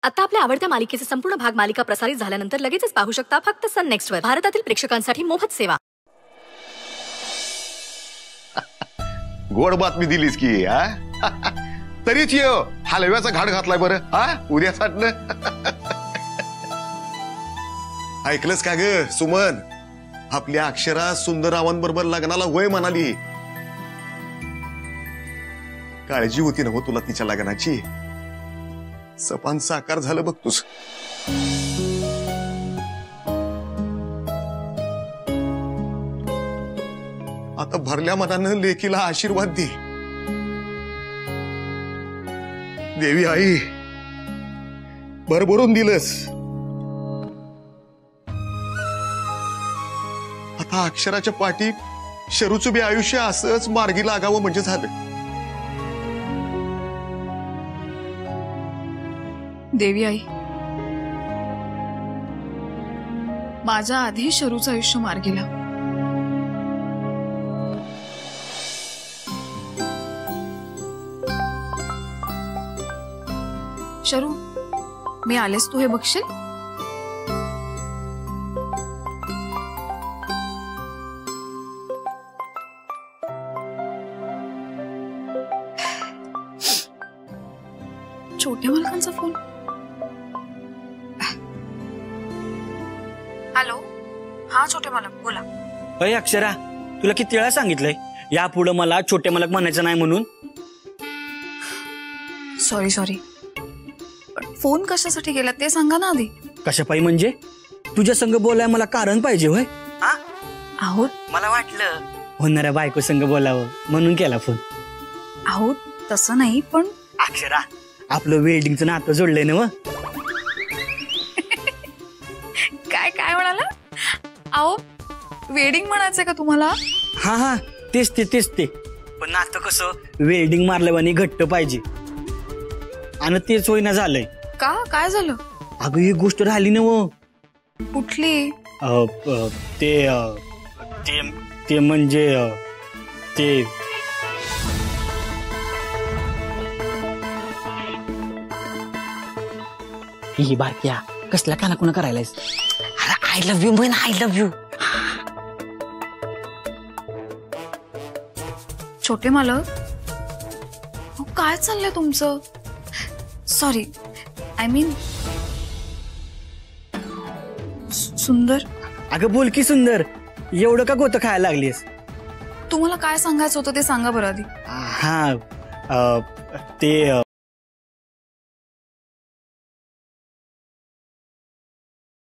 आता आपल्या आवडत्या मालिकेचे संपूर्ण भाग मालिका प्रसारित झाल्यानंतर लगेचच पाहू शकता फक्त सन नेक्स्ट वर. भारतातील प्रेक्षकांसाठी मोफत सेवा. गोड बातमी दिलीस की तरीच ये हलव्याचा घाट घातलाय बरं उद्यासाठी. ऐकलंस का ग सुमन, आपल्या अक्षरा सुंदररावांबरोबर लग्नाला वय म्हणाली. काळजी होती ना हो तुला तिच्या लग्नाची. सपान साकार झालं बघ तुझ. आता भरल्या मनानं लेकीला आशीर्वाद दे. देवी आई भरभरून दिलंस. आता अक्षराच्या पाठी शरूचं बी आयुष्य असंच मार्गी लागावं म्हणजे झालं. देवी आई, माझ्या आधी शरूचं आयुष्य मार्गी लाव. शरू, मी आलेस, तू हे बघशील? छोट्या मालकांचा फोन. हॅलो, हा छोटे मालक बोला. अय अक्षरा, तुला किती वेळा सांगितलंय यापुढे मला छोटे मालक म्हणायचं नाही म्हणून. सॉरी, फोन कशासाठी केला ते सांगा ना आधी. कशापायी म्हणजे? तुझ्या संग बोलाय मला कारण पाहिजे होय. आहोत, मला वाटलं होणाऱ्या बायको संग बोलावं म्हणून केला फोन. आहोत तसं नाही, पण अक्षरा आपलं वेल्डिंगचं नातं जोडलंय ना. काय म्हणाला? अहो वेडिंग म्हणायचंय का तुम्हाला? हा तेच ते. पण नातं कसं वेल्डिंग मारल्यावानी घट्ट पाहिजे आणि तेच होईना झालंय. का, काय झालं? अगं ही गोष्ट राहिली ना. कुठली? ते म्हणजे ते ही बारक्या कसल्या कानाकुना करायलायस? आय लव्ह यू म्हण, आय लव्ह यू. छोटे मालक, काय चाललंय तुमचं? सॉरी, आय मीन सुंदर. अगं बोल की सुंदर, एवढं का गोतं खायला लागलीस? तुम्हाला काय सांगायचं होतं ते सांगा बरं आधी. ते